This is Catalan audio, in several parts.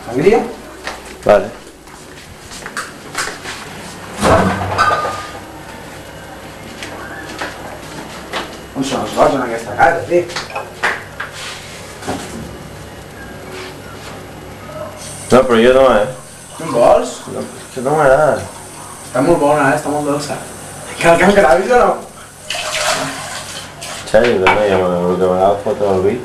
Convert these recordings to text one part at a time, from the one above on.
Sangria? Vale. On són els gots en aquesta casa, tio? No, però jo no, No en vols? Que no m'agrada. Està molt bona, està molt dolça. Cal que em gravis o no? Sèrio, que no, ja el que m'agrada fotre el vi.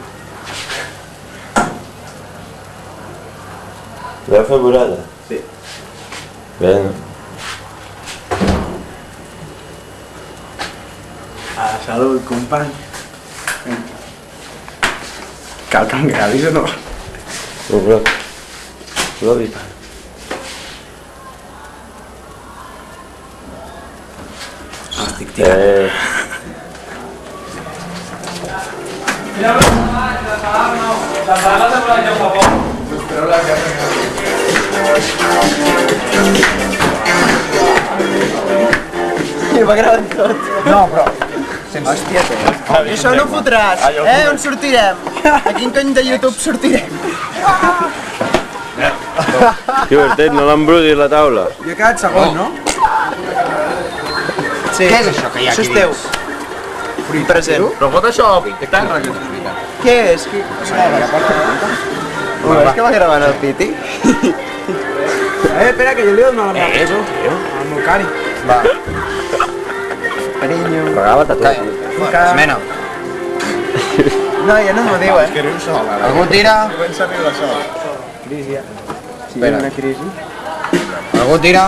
L'heu fet vorada? Sí. Bé, no? A la salut, company. Cal que em gravis o no? Però... L'oli. Estic tirant. I va gravant tot. No, però... Hòstia, Això no ho fotràs, On sortirem? A quin cony de YouTube sortirem? Que divertit, no l'embrutis la taula. jo he quedat segon, no? Sí. Què és això que hi ha aquí? Això és teu. Present. Però fot això a terra, que és veritat. Què és? És que va gravant el Piti? Espera, que jo li dono la meva presó. Al meu cari. Va. Carinyo. Regala-te tu. Esmena. No, ja no m'ho diu, Algú tira? Comença a riure això. Crisi, ja. Sí, Espera. una crisi. Algú tira?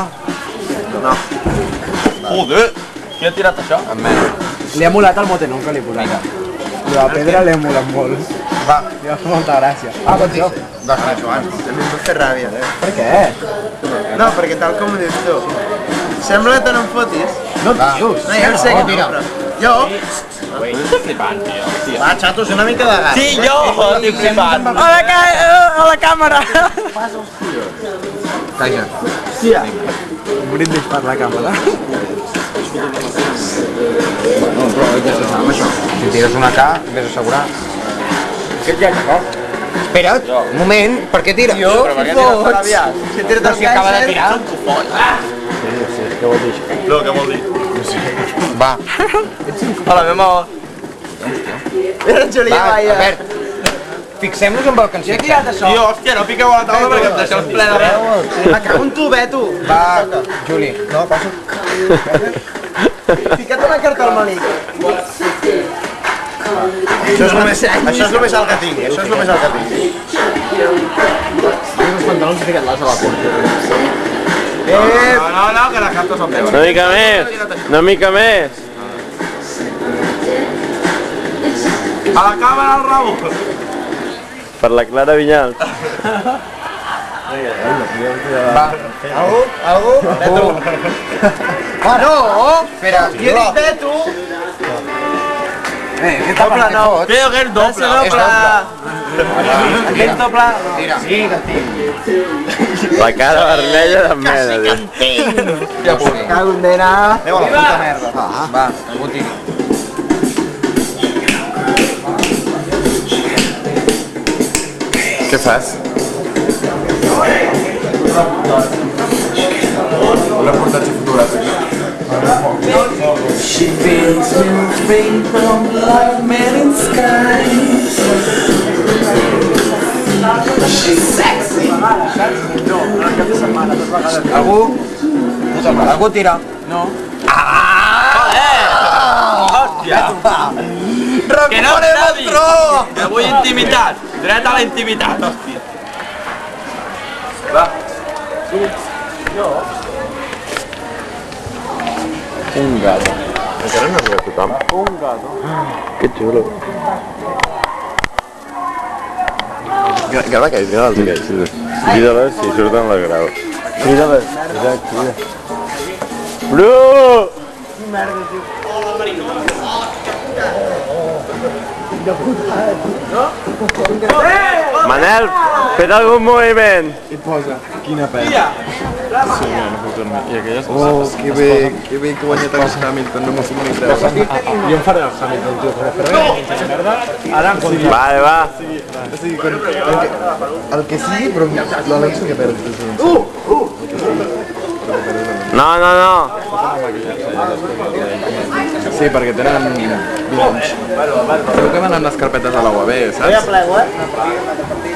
Joder! Qui ha tirat això? Esmena. Li ha molat el motenón que li he posat. La pedra li ha molat molt. Va. Li va fer molta gràcia. Ah, pot jo. Va, Joan. A mi em va fer ràbia, Per què? No, perquè tal com ho dius tu. Sembla que te n'en fotis. No et dius. No, ja ho sé que tira. Jo? Estic flipant, tio. Va, xatos, una mica de gas. Sí, jo! Estic flipant. A la càmera! Calla. Hòstia. Un brindis per la càmera. No, però ja s'està amb això. Si tires una K, vés a assegurar. Què hi ha, no? Espera't, un moment, per què tira? Jo, Però per què tires tan aviat? Si tira Però si acaba de tirar. No, què vol dir? Va. A la meva... Era en Julià, vaia. A veure, fixem-nos amb el que ens Qui ha tirat això? Tio, hòstia, no piqueu a la taula perquè em deixeu ple de veu. Me cago en tu, Beto. Va, Juli. No, passo. Fica't una carta al malic. Això és només el que tingui, això és només el que tingui. Els pantalons he ficat l'as a la porta. No, que les cartes són teves. Una mica més, una mica més. A la càmera, al rabo. Per la Clara Vinyals. Va. Algú? Beto. No! Espera, qui ha dit Beto? Què doble no? Tio, que és doble. És doble. Aquest doble... Tira. Sí, que en tinc. La cara vermella d'en Mena, tio. Ja puc. Cago en nena. Aneu a la puta merda. Va, algú tiri. Què fas? Un reportatge fotogràfic. She brings me rain from like men in sky. She's sexy. No, en el cap de setmana, tot vegades. Algú? Algú tira. No. Hòstia. Que no Recuperem el travi. tro! Que vull intimitat. Dret a la intimitat, hòstia. Va. Un gato. Encara no arriba tothom. Un gato. Que xulo. Grava aquells, grava els aquells. Crida-les si surten les graus. Crida-les. Crida. Bru! Merda, tio. Manel, fes algun moviment. I posa. Quina pena. Sí, no puc dormir. I aquelles Oh, que bé que ha guanyat aquest Hamilton, no m'ho puc ni creure. Jo em faré el Hamilton, tio, però res, merda. Ara en contra. Vale, va. O sigui, el que sigui, però l'Alonso que perd. No, no, no. Sí, perquè tenen blancs. Segur que van amb les carpetes a la UAB, saps?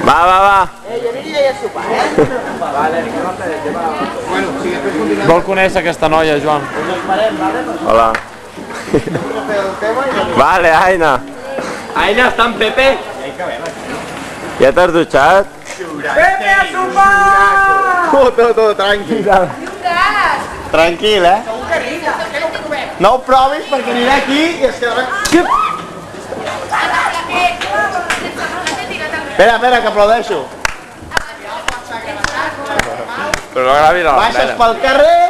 Va, va, va. Vol conèixer aquesta noia, Joan? Hola. Vale, Aina. Aina, està amb Pepe? Ja t'has dutxat? Todo, tranquil. Tranquil, eh? No ho provis perquè aniré aquí i es quedarà... Espera, que aplaudeixo. Però no agravi la Baixes pel carrer,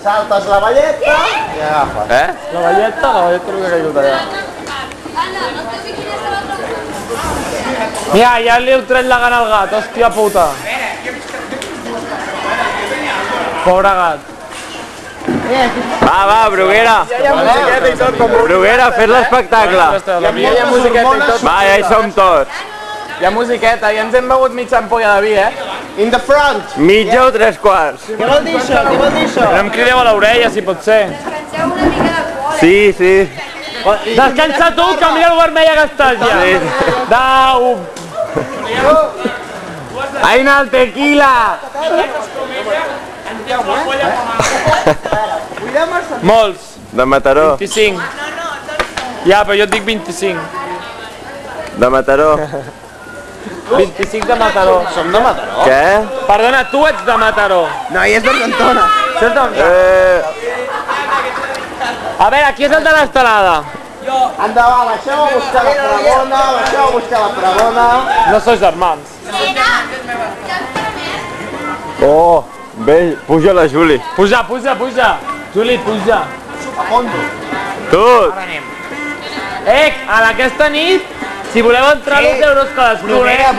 saltes la valleta i agafes. La valleta no que ha caigut allà. Mira, ja li heu tret la gana al gat, hòstia puta. Pobre gat. Va, Bruguera. Bruguera, fes l'espectacle. Hi ha musiqueta i tot. Va, ja hi som tots. Hi ha musiqueta i ens hem begut mitja ampolla de vi, In the front. Mitja o 3/4? Què vol dir això? No em crideu a l'orella, si pot ser. Sí, sí. Descansa tu, que mira el vermell que estàs ja. Dau. Aina, el tequila. Molts. De Mataró. 25. Ja, però jo et dic 25. De Mataró. 25 de Mataró. Som de Mataró? Què? Perdona, tu ets de Mataró. No, i és d'Argentona. A veure, qui és el de l'estelada? Endavant, baixeu a buscar la pregona, No sois germans. Oh, vell, puja la Juli. Puja. Juli, puja. Tu, A aquesta nit, si voleu entrar 2 euros cadascú,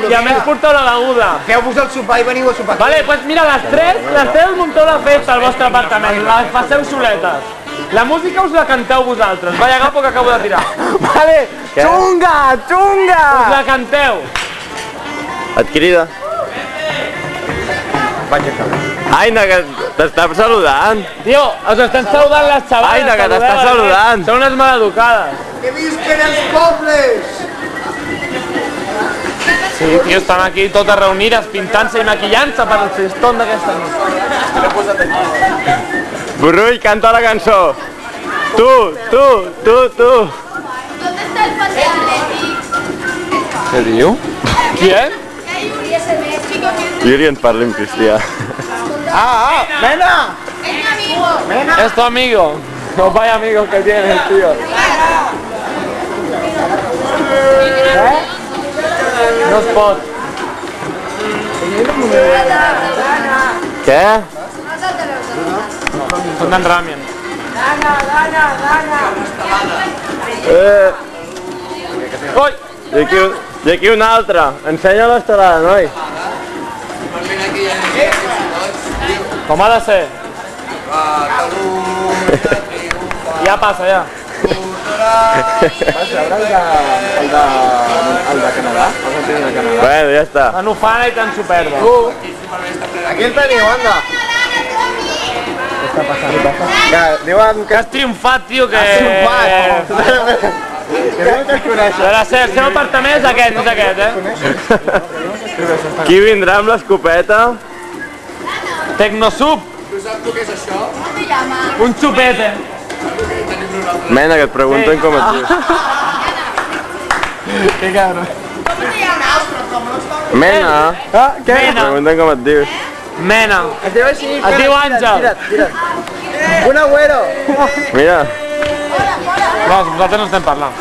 i a més porteu la beguda. Feu-vos el sopar i veniu a sopar. Vale, doncs mira, les 3 munteu la festa al vostre apartament, les passeu soletes. La música us la canteu vosaltres. Vaya gapo que acabo de tirar. Vale, xunga! Us la canteu. et crida. Vaig acabar. Aina, que t'està saludant. Tio, us estan saludant les xavales. Aina, que t'està saludant. Són unes maleducades. Que visquen els pobles! Sí, tio, estan aquí totes reunides, pintant-se i maquillant-se per al festón d'aquesta nit. Burrull, canta la cançó. Tu. ¿Dónde está el pase Atlético? Què diu? Qui és? Yuri, ens parla en cristià. Mena! Es mi amigo. Es tu amigo. No vaya amigos que tiene el tío. No es pot. Què? Són d'en Ràmien. Ui! I aquí un altre. Ensenya l'estelada, noi. Com ha de ser? Ja passa, ja. Vas veure el de Canadà? El de Canadà? Bueno, ja està. Tan ufana i tan superba. Aquí el teniu, anda. Que diuen Que has triomfat, tio, que... Que diuen que es coneixen. El seu apartament és aquest, Qui vindrà amb l'escopeta? Tecnosup. ¿Cómo te llamas? Un xupete. Mena, que et pregunten com et dius. Que cabrón. ¿Cómo te llamas? Mena. Què? Pregunten com et dius. Mena. Es diu així. Es diu Àngel. Tira't. Un agüero. Mira. No, nosaltres no estem parlant.